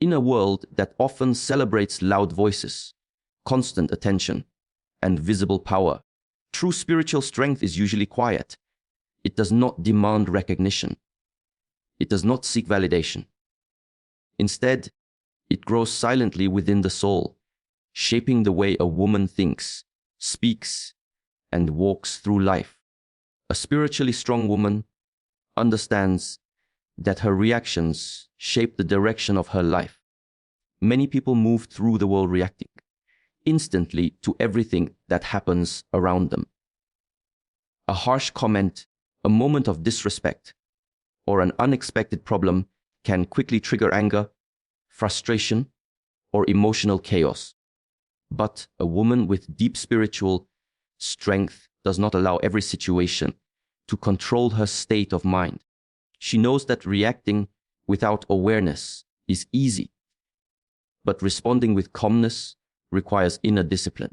In a world that often celebrates loud voices, constant attention, and visible power, true spiritual strength is usually quiet. It does not demand recognition. It does not seek validation. Instead, it grows silently within the soul, shaping the way a woman thinks, speaks, and walks through life. A spiritually strong woman understands that her reactions shape the direction of her life. Many people move through the world reacting instantly to everything that happens around them. A harsh comment, a moment of disrespect, or an unexpected problem can quickly trigger anger, frustration, or emotional chaos. But a woman with deep spiritual strength does not allow every situation to control her state of mind. She knows that reacting without awareness is easy, but responding with calmness requires inner discipline.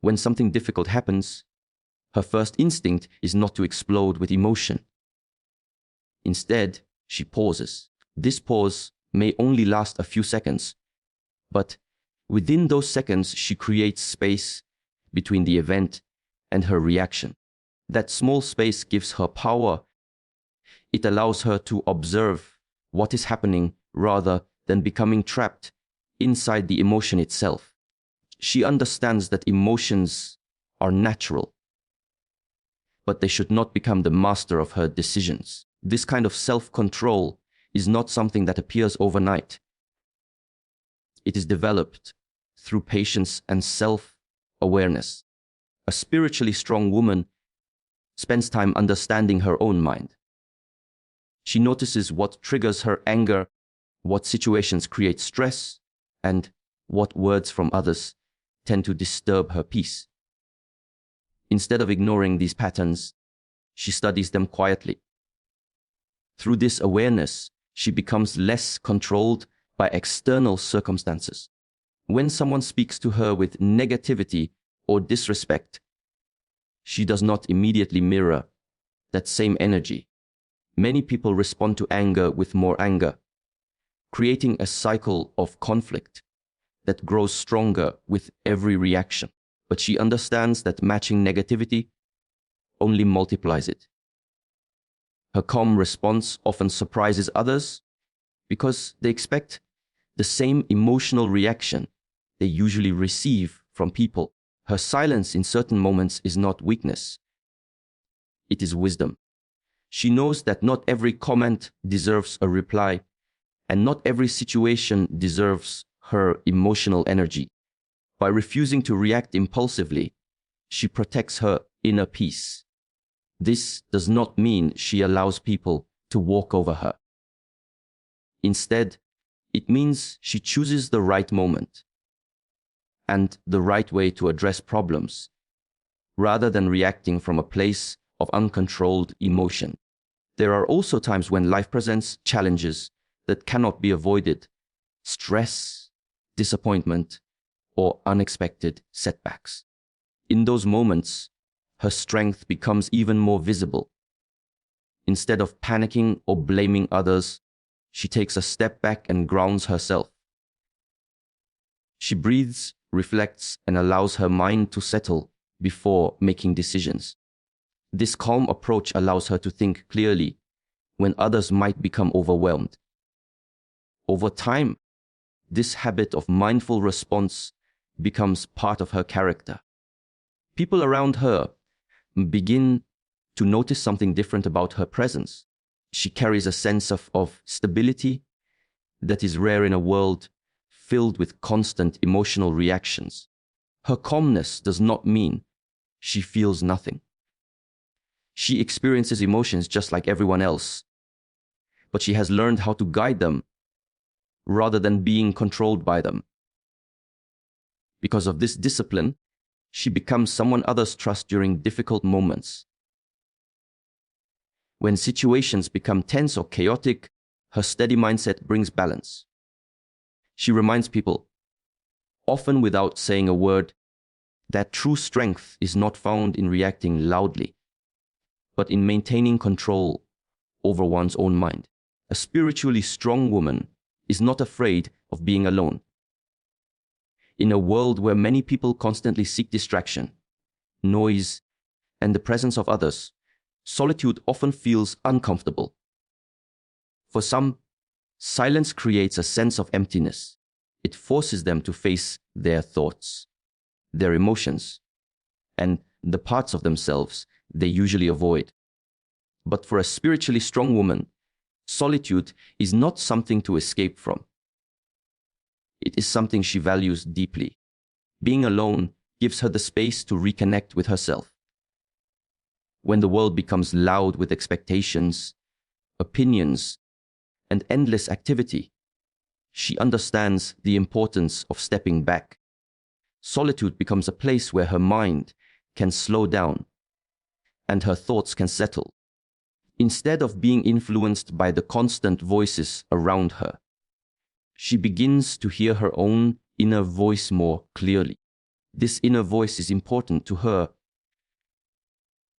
When something difficult happens, her first instinct is not to explode with emotion. Instead, she pauses. This pause may only last a few seconds, but within those seconds, she creates space between the event and her reaction. That small space gives her power. It allows her to observe what is happening rather than becoming trapped inside the emotion itself. She understands that emotions are natural, but they should not become the master of her decisions. This kind of self-control is not something that appears overnight. It is developed through patience and self-awareness. A spiritually strong woman spends time understanding her own mind. She notices what triggers her anger, what situations create stress, and what words from others tend to disturb her peace. Instead of ignoring these patterns, she studies them quietly. Through this awareness, she becomes less controlled by external circumstances. When someone speaks to her with negativity or disrespect, she does not immediately mirror that same energy. Many people respond to anger with more anger, creating a cycle of conflict that grows stronger with every reaction. But she understands that matching negativity only multiplies it. Her calm response often surprises others because they expect the same emotional reaction they usually receive from people. Her silence in certain moments is not weakness. It is wisdom. She knows that not every comment deserves a reply, and not every situation deserves her emotional energy. By refusing to react impulsively, she protects her inner peace. This does not mean she allows people to walk over her. Instead, it means she chooses the right moment and the right way to address problems, rather than reacting from a place of uncontrolled emotion. There are also times when life presents challenges that cannot be avoided: stress, disappointment, or unexpected setbacks. In those moments, her strength becomes even more visible. Instead of panicking or blaming others, she takes a step back and grounds herself. She breathes, reflects, and allows her mind to settle before making decisions. This calm approach allows her to think clearly when others might become overwhelmed. Over time, this habit of mindful response becomes part of her character. People around her begin to notice something different about her presence. She carries a sense of stability that is rare in a world filled with constant emotional reactions. Her calmness does not mean she feels nothing. She experiences emotions just like everyone else, but she has learned how to guide them rather than being controlled by them. Because of this discipline, she becomes someone others trust during difficult moments. When situations become tense or chaotic, her steady mindset brings balance. She reminds people, often without saying a word, that true strength is not found in reacting loudly, but in maintaining control over one's own mind. A spiritually strong woman is not afraid of being alone. In a world where many people constantly seek distraction, noise, and the presence of others, solitude often feels uncomfortable. For some, silence creates a sense of emptiness. It forces them to face their thoughts, their emotions, and the parts of themselves they usually avoid. But for a spiritually strong woman, solitude is not something to escape from. It is something she values deeply. Being alone gives her the space to reconnect with herself. When the world becomes loud with expectations, opinions, and endless activity, she understands the importance of stepping back. Solitude becomes a place where her mind can slow down and her thoughts can settle. Instead of being influenced by the constant voices around her, she begins to hear her own inner voice more clearly. This inner voice is important to her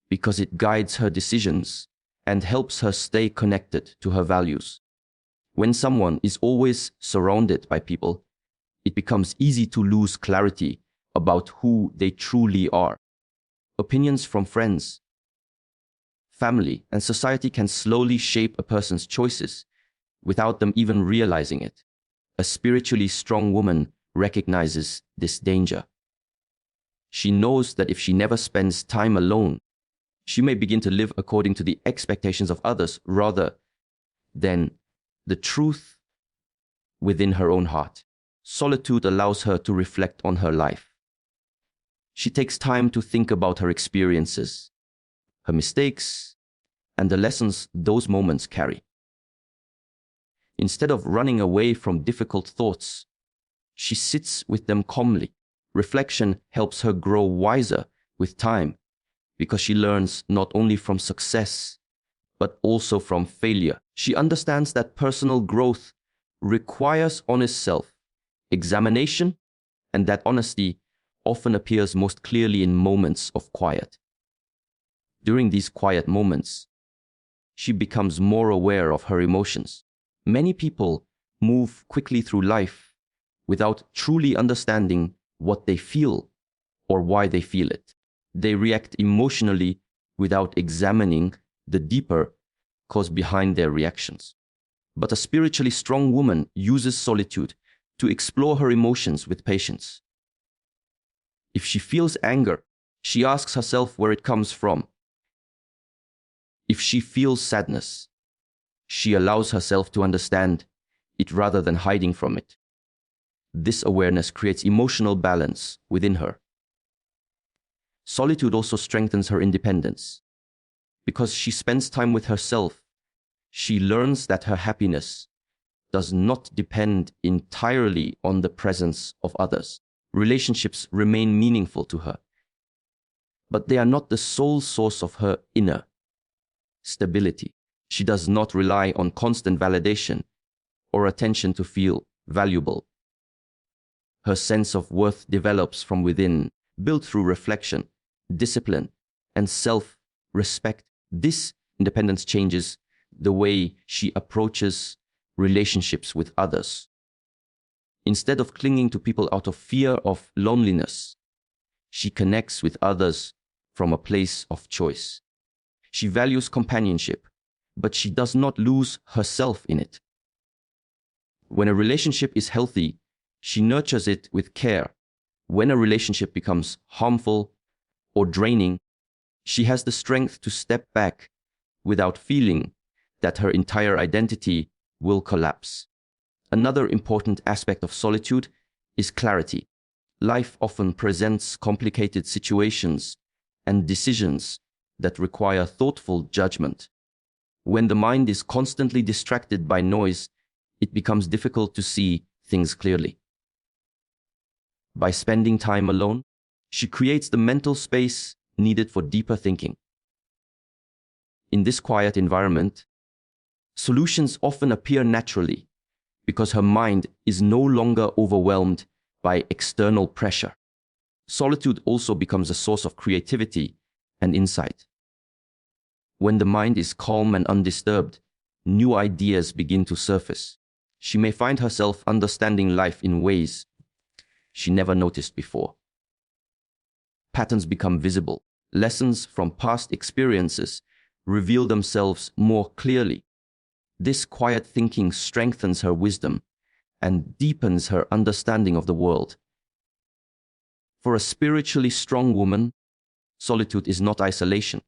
because it guides her decisions and helps her stay connected to her values. When someone is always surrounded by people, it becomes easy to lose clarity about who they truly are. Opinions from friends, family, and society can slowly shape a person's choices without them even realizing it. A spiritually strong woman recognizes this danger. She knows that if she never spends time alone, she may begin to live according to the expectations of others rather than the truth within her own heart. Solitude allows her to reflect on her life. She takes time to think about her experiences, her mistakes, and the lessons those moments carry. Instead of running away from difficult thoughts, she sits with them calmly. Reflection helps her grow wiser with time because she learns not only from success, but also from failure. She understands that personal growth requires honest self-examination, and that honesty often appears most clearly in moments of quiet. During these quiet moments, she becomes more aware of her emotions. Many people move quickly through life without truly understanding what they feel or why they feel it. They react emotionally without examining the deeper cause behind their reactions. But a spiritually strong woman uses solitude to explore her emotions with patience. If she feels anger, she asks herself where it comes from. If she feels sadness, she allows herself to understand it rather than hiding from it. This awareness creates emotional balance within her. Solitude also strengthens her independence. Because she spends time with herself, she learns that her happiness does not depend entirely on the presence of others. Relationships remain meaningful to her, but they are not the sole source of her inner stability. She does not rely on constant validation or attention to feel valuable. Her sense of worth develops from within, built through reflection, discipline, and self-respect. This independence changes the way she approaches relationships with others. Instead of clinging to people out of fear of loneliness, she connects with others from a place of choice. She values companionship, but she does not lose herself in it. When a relationship is healthy, she nurtures it with care. When a relationship becomes harmful or draining, she has the strength to step back without feeling that her entire identity will collapse. Another important aspect of solitude is clarity. Life often presents complicated situations and decisions that require thoughtful judgment. When the mind is constantly distracted by noise, it becomes difficult to see things clearly. By spending time alone, she creates the mental space needed for deeper thinking. In this quiet environment, solutions often appear naturally because her mind is no longer overwhelmed by external pressure. Solitude also becomes a source of creativity and insight. When the mind is calm and undisturbed, new ideas begin to surface. She may find herself understanding life in ways she never noticed before. Patterns become visible. Lessons from past experiences reveal themselves more clearly. This quiet thinking strengthens her wisdom and deepens her understanding of the world. For a spiritually strong woman, solitude is not isolation.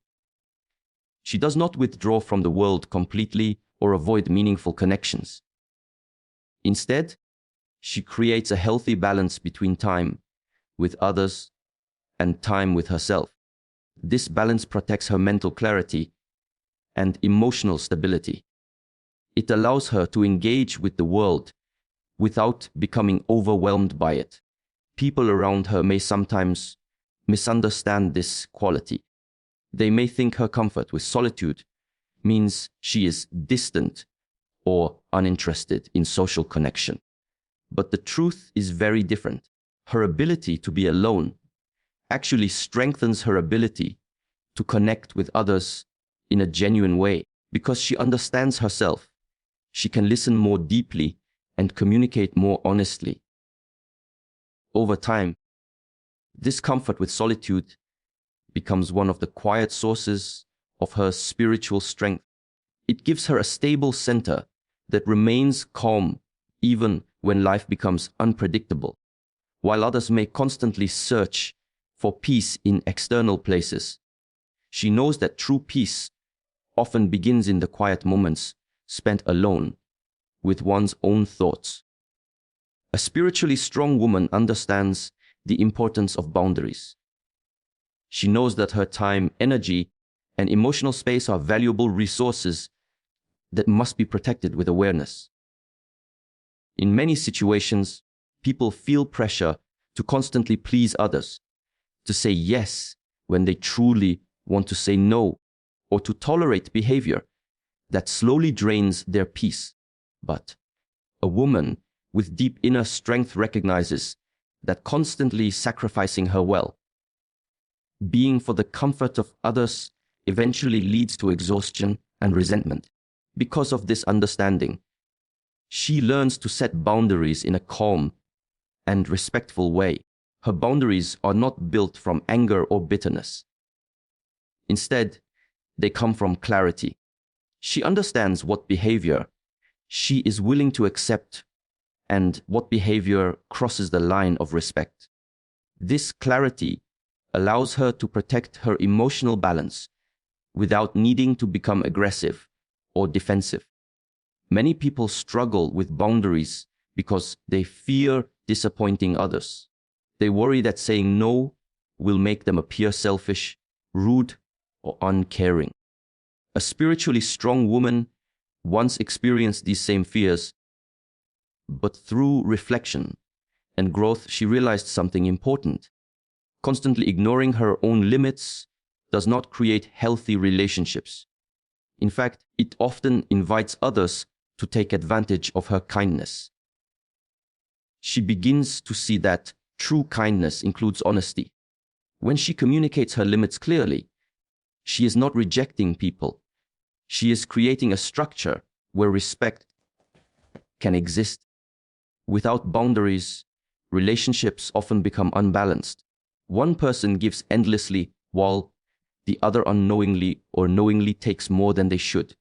She does not withdraw from the world completely or avoid meaningful connections. Instead, she creates a healthy balance between time with others and time with herself. This balance protects her mental clarity and emotional stability. It allows her to engage with the world without becoming overwhelmed by it. People around her may sometimes misunderstand this quality. They may think her comfort with solitude means she is distant or uninterested in social connection. But the truth is very different. Her ability to be alone actually strengthens her ability to connect with others in a genuine way. Because she understands herself, she can listen more deeply and communicate more honestly. Over time, this comfort with solitude becomes one of the quiet sources of her spiritual strength. It gives her a stable center that remains calm even when life becomes unpredictable. While others may constantly search for peace in external places, she knows that true peace often begins in the quiet moments spent alone with one's own thoughts. A spiritually strong woman understands the importance of boundaries. She knows that her time, energy, and emotional space are valuable resources that must be protected with awareness. In many situations, people feel pressure to constantly please others, to say yes when they truly want to say no, or to tolerate behavior that slowly drains their peace. But a woman with deep inner strength recognizes that constantly sacrificing her well-being for the comfort of others eventually leads to exhaustion and resentment. Because of this understanding, she learns to set boundaries in a calm and respectful way. Her boundaries are not built from anger or bitterness. Instead, they come from clarity. She understands what behavior she is willing to accept and what behavior crosses the line of respect. This clarity allows her to protect her emotional balance without needing to become aggressive or defensive. Many people struggle with boundaries because they fear disappointing others. They worry that saying no will make them appear selfish, rude, or uncaring. A spiritually strong woman once experienced these same fears, but through reflection and growth, she realized something important. Constantly ignoring her own limits does not create healthy relationships. In fact, it often invites others to take advantage of her kindness. She begins to see that true kindness includes honesty. When she communicates her limits clearly, she is not rejecting people. She is creating a structure where respect can exist. Without boundaries, relationships often become unbalanced. One person gives endlessly while the other unknowingly or knowingly takes more than they should.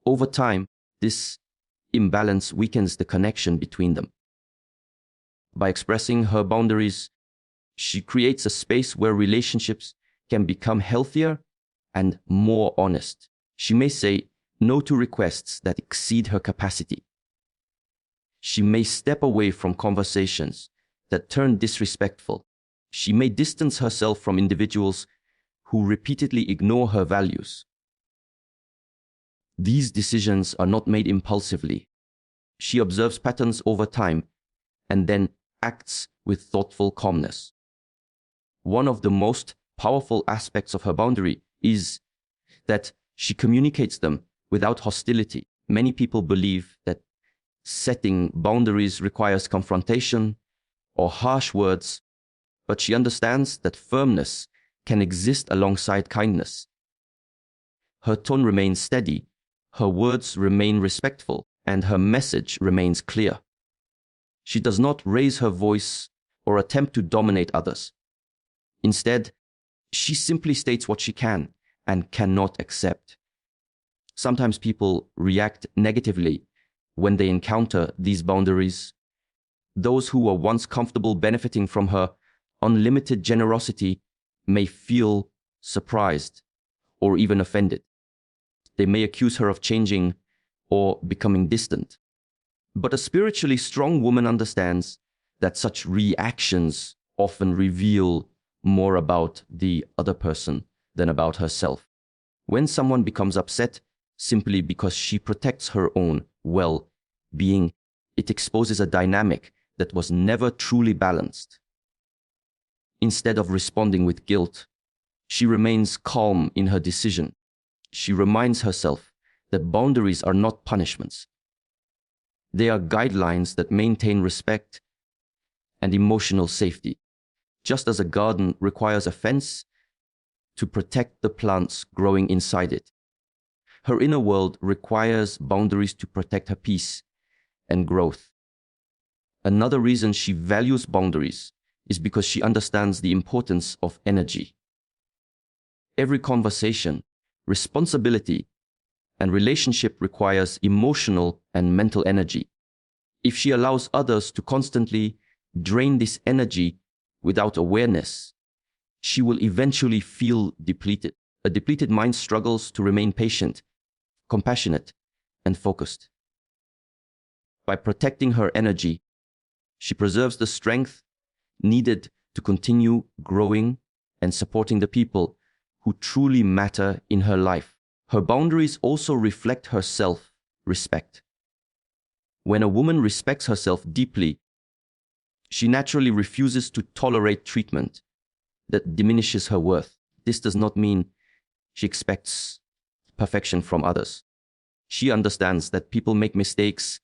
Over time, this imbalance weakens the connection between them. By expressing her boundaries, she creates a space where relationships can become healthier and more honest. She may say no to requests that exceed her capacity. She may step away from conversations that turn disrespectful. She may distance herself from individuals who repeatedly ignore her values. These decisions are not made impulsively. She observes patterns over time and then acts with thoughtful calmness. One of the most powerful aspects of her boundary is that she communicates them without hostility. Many people believe that setting boundaries requires confrontation or harsh words, but she understands that firmness can exist alongside kindness. Her tone remains steady, her words remain respectful, and her message remains clear. She does not raise her voice or attempt to dominate others. Instead, she simply states what she can and cannot accept. Sometimes people react negatively when they encounter these boundaries. Those who were once comfortable benefiting from her unlimited generosity may feel surprised or even offended. They may accuse her of changing or becoming distant. But a spiritually strong woman understands that such reactions often reveal more about the other person than about herself. When someone becomes upset simply because she protects her own well-being, it exposes a dynamic that was never truly balanced. Instead of responding with guilt, she remains calm in her decision. She reminds herself that boundaries are not punishments. They are guidelines that maintain respect and emotional safety. Just as a garden requires a fence to protect the plants growing inside it, her inner world requires boundaries to protect her peace and growth. Another reason she values boundaries is because she understands the importance of energy. Every conversation, responsibility, and relationship requires emotional and mental energy. If she allows others to constantly drain this energy without awareness, she will eventually feel depleted. A depleted mind struggles to remain patient, compassionate, and focused. By protecting her energy, she preserves the strength needed to continue growing and supporting the people who truly matter in her life. Her boundaries also reflect her self-respect. When a woman respects herself deeply, she naturally refuses to tolerate treatment that diminishes her worth. This does not mean she expects perfection from others. She understands that people make mistakes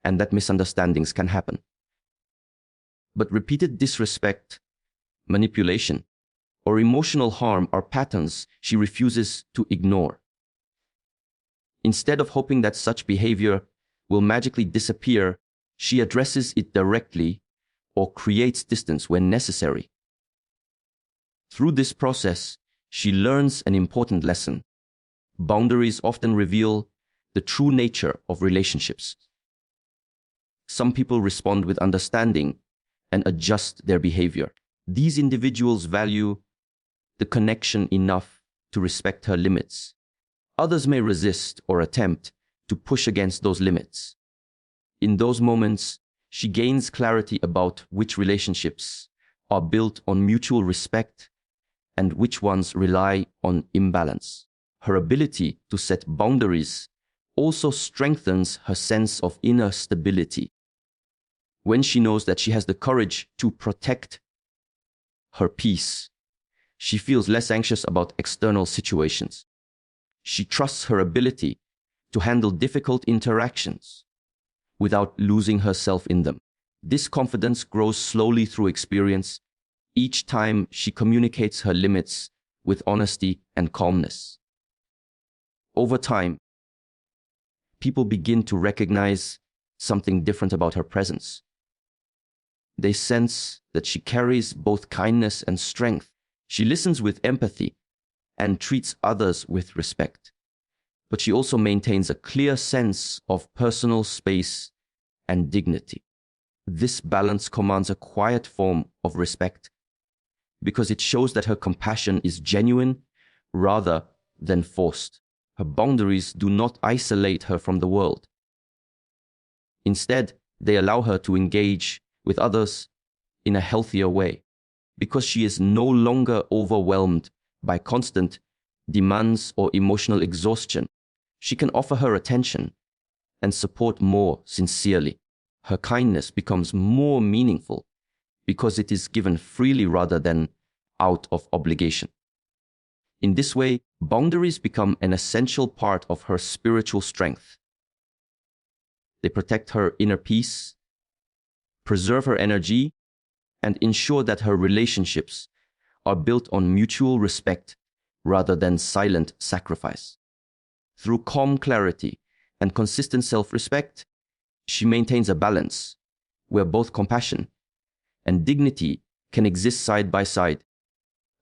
and that misunderstandings can happen. But repeated disrespect, manipulation, or emotional harm are patterns she refuses to ignore. Instead of hoping that such behavior will magically disappear, she addresses it directly or creates distance when necessary. Through this process, she learns an important lesson. Boundaries often reveal the true nature of relationships. Some people respond with understanding and adjust their behavior. These individuals value the connection enough to respect her limits. Others may resist or attempt to push against those limits. In those moments, she gains clarity about which relationships are built on mutual respect and which ones rely on imbalance. Her ability to set boundaries also strengthens her sense of inner stability. When she knows that she has the courage to protect her peace, she feels less anxious about external situations. She trusts her ability to handle difficult interactions without losing herself in them. This confidence grows slowly through experience, each time she communicates her limits with honesty and calmness. Over time, people begin to recognize something different about her presence. They sense that she carries both kindness and strength. She listens with empathy and treats others with respect. But she also maintains a clear sense of personal space and dignity. This balance commands a quiet form of respect because it shows that her compassion is genuine rather than forced. Her boundaries do not isolate her from the world. Instead, they allow her to engage with others in a healthier way. Because she is no longer overwhelmed by constant demands or emotional exhaustion, she can offer her attention and support more sincerely. Her kindness becomes more meaningful because it is given freely rather than out of obligation. In this way, boundaries become an essential part of her spiritual strength. They protect her inner peace, preserve her energy, and ensure that her relationships are built on mutual respect rather than silent sacrifice. Through calm clarity and consistent self-respect, she maintains a balance where both compassion and dignity can exist side by side.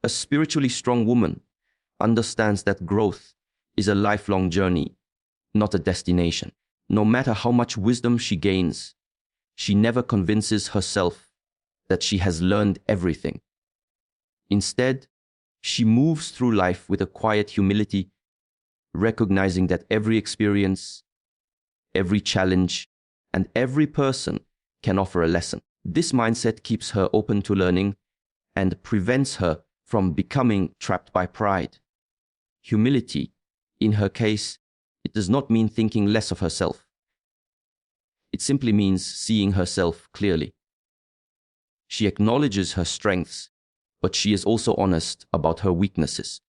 A spiritually strong woman understands that growth is a lifelong journey, not a destination. No matter how much wisdom she gains, she never convinces herself that she has learned everything. Instead, she moves through life with a quiet humility, recognizing that every experience, every challenge, and every person can offer a lesson. This mindset keeps her open to learning and prevents her from becoming trapped by pride. Humility, in her case, it does not mean thinking less of herself. It simply means seeing herself clearly. She acknowledges her strengths, but she is also honest about her weaknesses.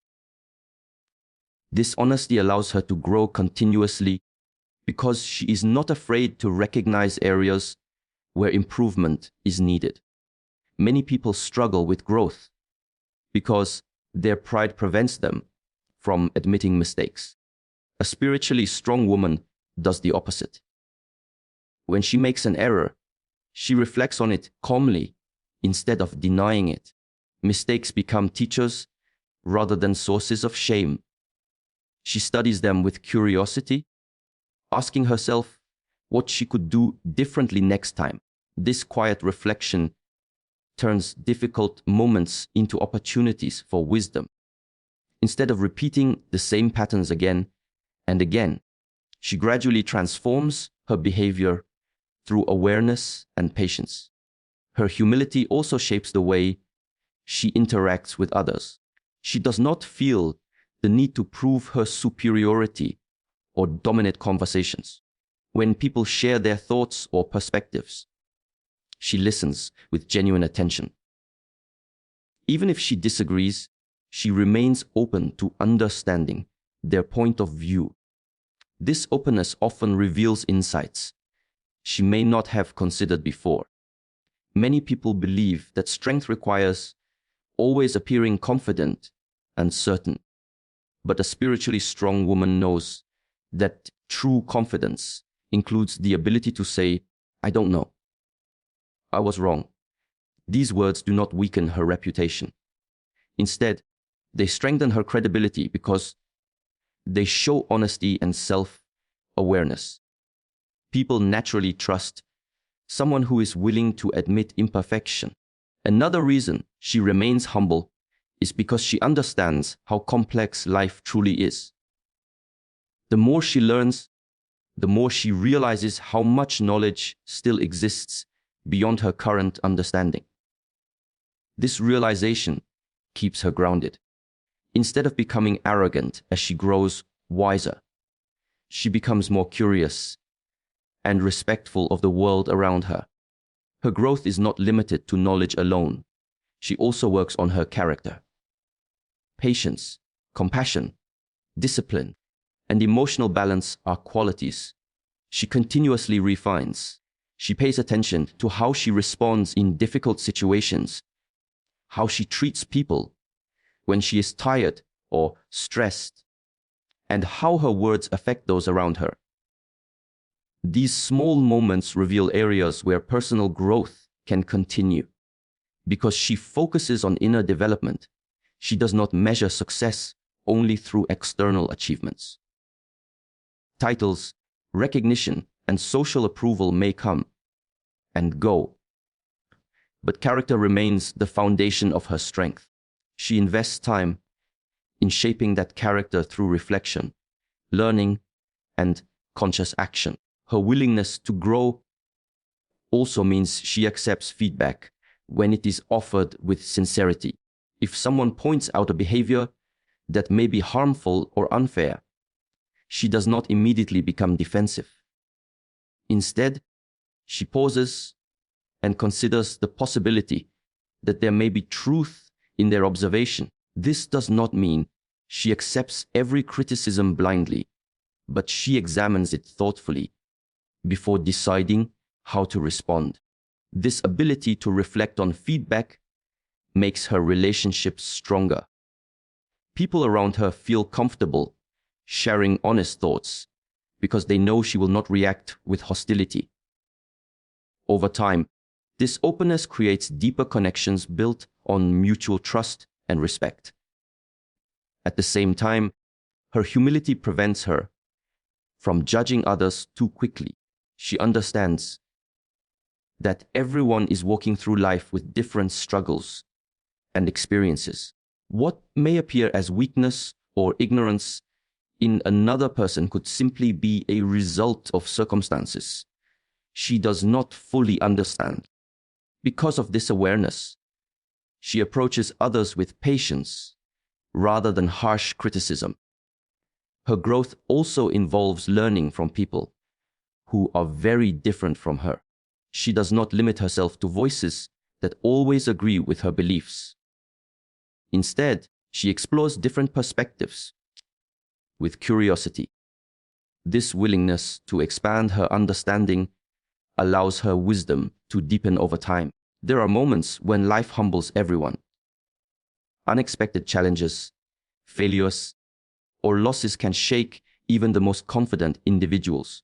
This honesty allows her to grow continuously because she is not afraid to recognize areas where improvement is needed. Many people struggle with growth because their pride prevents them from admitting mistakes. A spiritually strong woman does the opposite. When she makes an error, she reflects on it calmly instead of denying it. Mistakes become teachers rather than sources of shame. She studies them with curiosity, asking herself what she could do differently next time. This quiet reflection turns difficult moments into opportunities for wisdom. Instead of repeating the same patterns again and again, she gradually transforms her behavior through awareness and patience. Her humility also shapes the way she interacts with others. She does not feel the need to prove her superiority or dominate conversations. When people share their thoughts or perspectives, she listens with genuine attention. Even if she disagrees, she remains open to understanding their point of view. This openness often reveals insights she may not have considered before. Many people believe that strength requires always appearing confident and certain. But a spiritually strong woman knows that true confidence includes the ability to say, "I don't know. I was wrong." These words do not weaken her reputation. Instead, they strengthen her credibility because they show honesty and self-awareness. People naturally trust someone who is willing to admit imperfection. Another reason she remains humble is because she understands how complex life truly is. The more she learns, the more she realizes how much knowledge still exists beyond her current understanding. This realization keeps her grounded. Instead of becoming arrogant as she grows wiser, she becomes more curious and respectful of the world around her. Her growth is not limited to knowledge alone. She also works on her character. Patience, compassion, discipline, and emotional balance are qualities she continuously refines. She pays attention to how she responds in difficult situations, how she treats people when she is tired or stressed, and how her words affect those around her. These small moments reveal areas where personal growth can continue. Because she focuses on inner development, she does not measure success only through external achievements. Titles, recognition, and social approval may come and go, but character remains the foundation of her strength. She invests time in shaping that character through reflection, learning, and conscious action. Her willingness to grow also means she accepts feedback when it is offered with sincerity. If someone points out a behavior that may be harmful or unfair, she does not immediately become defensive. Instead, she pauses and considers the possibility that there may be truth in their observation. This does not mean she accepts every criticism blindly, but she examines it thoughtfully before deciding how to respond. This ability to reflect on feedback makes her relationships stronger. People around her feel comfortable sharing honest thoughts because they know she will not react with hostility. Over time, this openness creates deeper connections built on mutual trust and respect. At the same time, her humility prevents her from judging others too quickly. She understands that everyone is walking through life with different struggles and experiences. What may appear as weakness or ignorance in another person could simply be a result of circumstances she does not fully understand. Because of this awareness, she approaches others with patience rather than harsh criticism. Her growth also involves learning from people who are very different from her. She does not limit herself to voices that always agree with her beliefs. Instead, she explores different perspectives with curiosity. This willingness to expand her understanding allows her wisdom to deepen over time. There are moments when life humbles everyone. Unexpected challenges, failures, or losses can shake even the most confident individuals.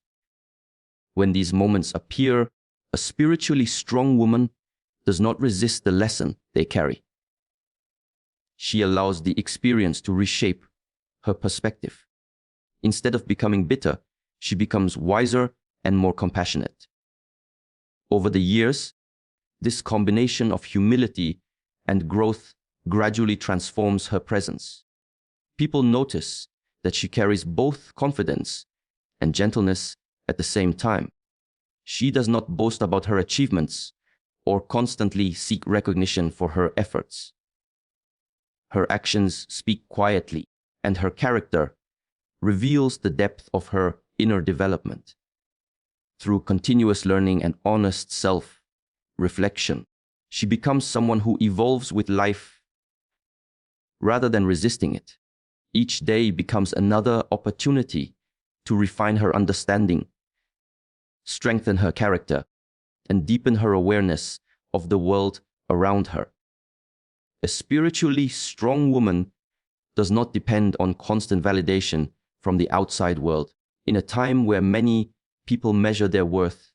When these moments appear, a spiritually strong woman does not resist the lesson they carry. She allows the experience to reshape her perspective. Instead of becoming bitter, she becomes wiser and more compassionate. Over the years, this combination of humility and growth gradually transforms her presence. People notice that she carries both confidence and gentleness at the same time. She does not boast about her achievements or constantly seek recognition for her efforts. Her actions speak quietly, and her character reveals the depth of her inner development. Through continuous learning and honest self-reflection, she becomes someone who evolves with life rather than resisting it. Each day becomes another opportunity to refine her understanding, strengthen her character, and deepen her awareness of the world around her. A spiritually strong woman does not depend on constant validation from the outside world. In a time where many people measure their worth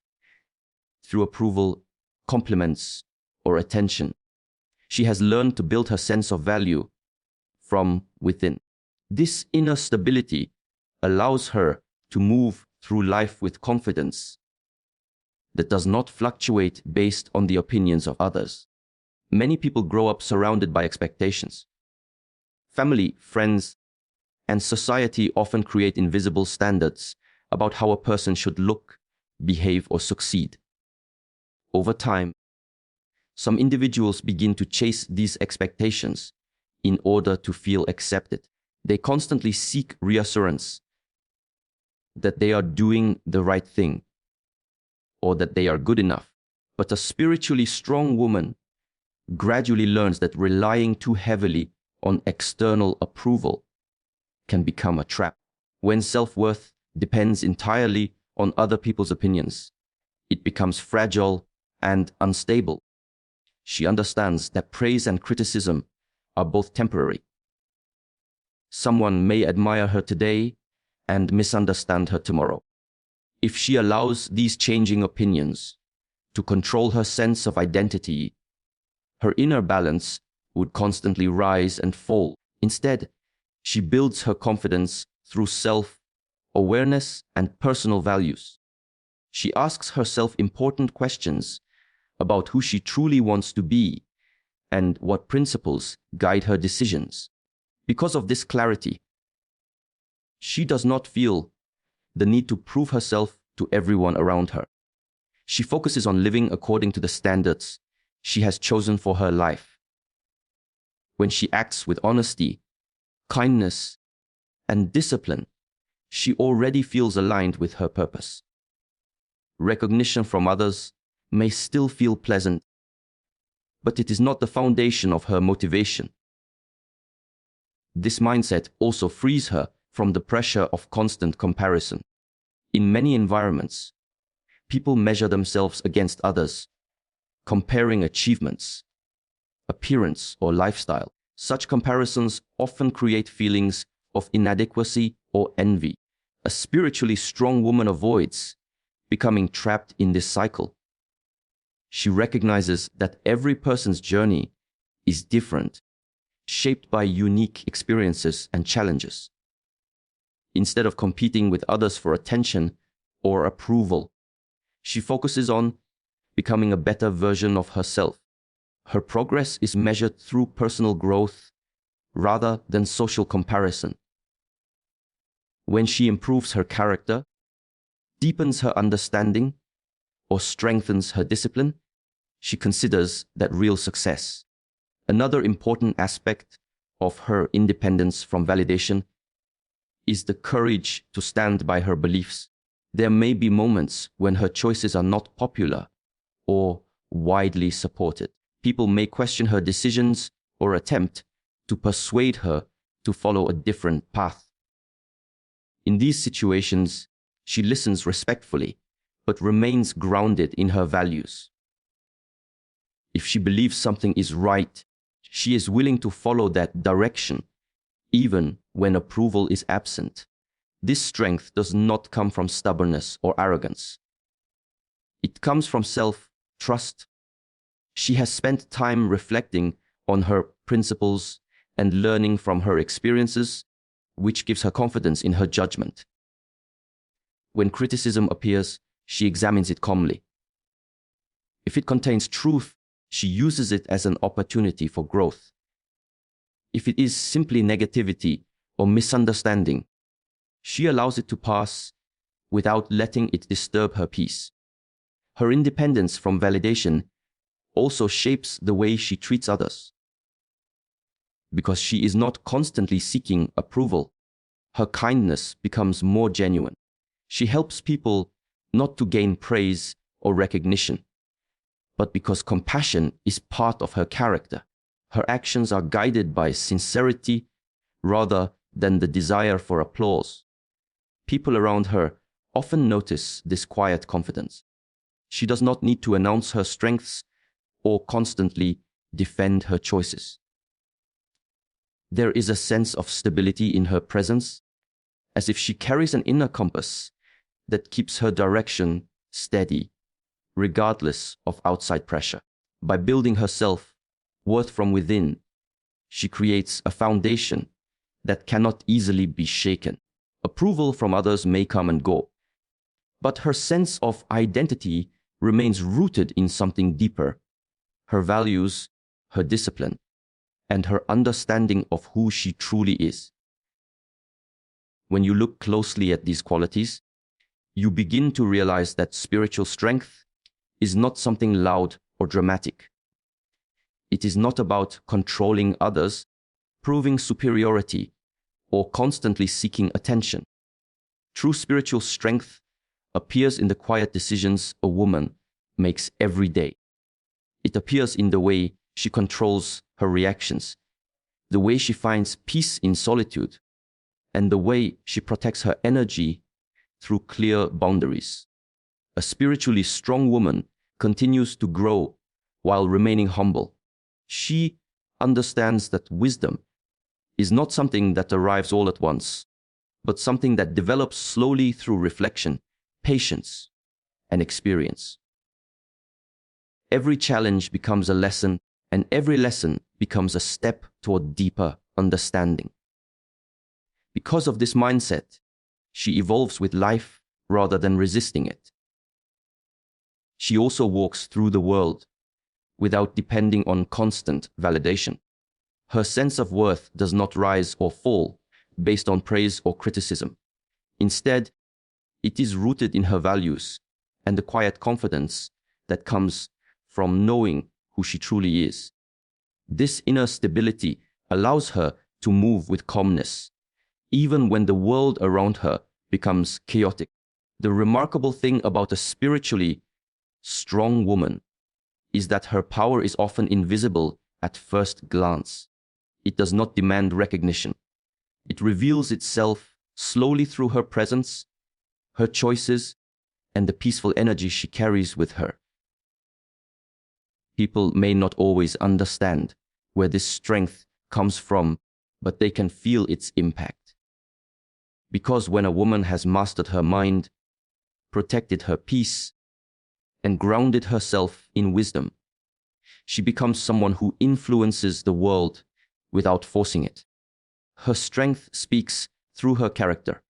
through approval, compliments, or attention, she has learned to build her sense of value from within. This inner stability allows her to move through life with confidence that does not fluctuate based on the opinions of others. Many people grow up surrounded by expectations. Family, friends, and society often create invisible standards about how a person should look, behave, or succeed. Over time, some individuals begin to chase these expectations in order to feel accepted. They constantly seek reassurance that they are doing the right thing or that they are good enough. But a spiritually strong woman gradually learns that relying too heavily on external approval can become a trap. When self-worth depends entirely on other people's opinions, it becomes fragile and unstable. She understands that praise and criticism are both temporary. Someone may admire her today and misunderstand her tomorrow. If she allows these changing opinions to control her sense of identity, her inner balance would constantly rise and fall. Instead, she builds her confidence through self-awareness and personal values. She asks herself important questions about who she truly wants to be and what principles guide her decisions. Because of this clarity, she does not feel the need to prove herself to everyone around her. She focuses on living according to the standards she has chosen for her life. When she acts with honesty, kindness, and discipline, she already feels aligned with her purpose. Recognition from others may still feel pleasant, but it is not the foundation of her motivation. This mindset also frees her from the pressure of constant comparison. In many environments, people measure themselves against others, comparing achievements, appearance, or lifestyle. Such comparisons often create feelings of inadequacy or envy. A spiritually strong woman avoids becoming trapped in this cycle. She recognizes that every person's journey is different, shaped by unique experiences and challenges. Instead of competing with others for attention or approval, she focuses on becoming a better version of herself. Her progress is measured through personal growth rather than social comparison. When she improves her character, deepens her understanding, or strengthens her discipline, she considers that real success. Another important aspect of her independence from validation is the courage to stand by her beliefs. There may be moments when her choices are not popular or widely supported. People may question her decisions or attempt to persuade her to follow a different path. In these situations, she listens respectfully, but remains grounded in her values. If she believes something is right, she is willing to follow that direction, even when approval is absent. This strength does not come from stubbornness or arrogance. It comes from self-trust. She has spent time reflecting on her principles and learning from her experiences, which gives her confidence in her judgment. When criticism appears, she examines it calmly. If it contains truth, she uses it as an opportunity for growth. If it is simply negativity or misunderstanding, she allows it to pass without letting it disturb her peace. Her independence from validation also shapes the way she treats others. Because she is not constantly seeking approval, her kindness becomes more genuine. She helps people not to gain praise or recognition, but because compassion is part of her character. Her actions are guided by sincerity rather than the desire for applause. People around her often notice this quiet confidence. She does not need to announce her strengths or constantly defend her choices. There is a sense of stability in her presence, as if she carries an inner compass that keeps her direction steady, regardless of outside pressure. By building her self-worth from within, she creates a foundation that cannot easily be shaken. Approval from others may come and go, but her sense of identity remains rooted in something deeper: her values, her discipline, and her understanding of who she truly is. When you look closely at these qualities, you begin to realize that spiritual strength is not something loud or dramatic. It is not about controlling others, proving superiority, or constantly seeking attention. True spiritual strength appears in the quiet decisions a woman makes every day. It appears in the way she controls her reactions, the way she finds peace in solitude, and the way she protects her energy through clear boundaries. A spiritually strong woman continues to grow while remaining humble. She understands that wisdom is not something that arrives all at once, but something that develops slowly through reflection, patience, and experience. Every challenge becomes a lesson, and every lesson becomes a step toward deeper understanding. Because of this mindset, she evolves with life rather than resisting it. She also walks through the world without depending on constant validation. Her sense of worth does not rise or fall based on praise or criticism. Instead, it is rooted in her values and the quiet confidence that comes from knowing who she truly is. This inner stability allows her to move with calmness, even when the world around her becomes chaotic. The remarkable thing about a spiritually strong woman is that her power is often invisible at first glance. It does not demand recognition. It reveals itself slowly through her presence, her choices, and the peaceful energy she carries with her. People may not always understand where this strength comes from, but they can feel its impact. Because when a woman has mastered her mind, protected her peace, and grounded herself in wisdom, she becomes someone who influences the world without forcing it. Her strength speaks through her character,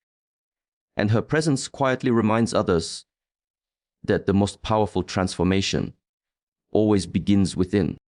and her presence quietly reminds others that the most powerful transformation always begins within.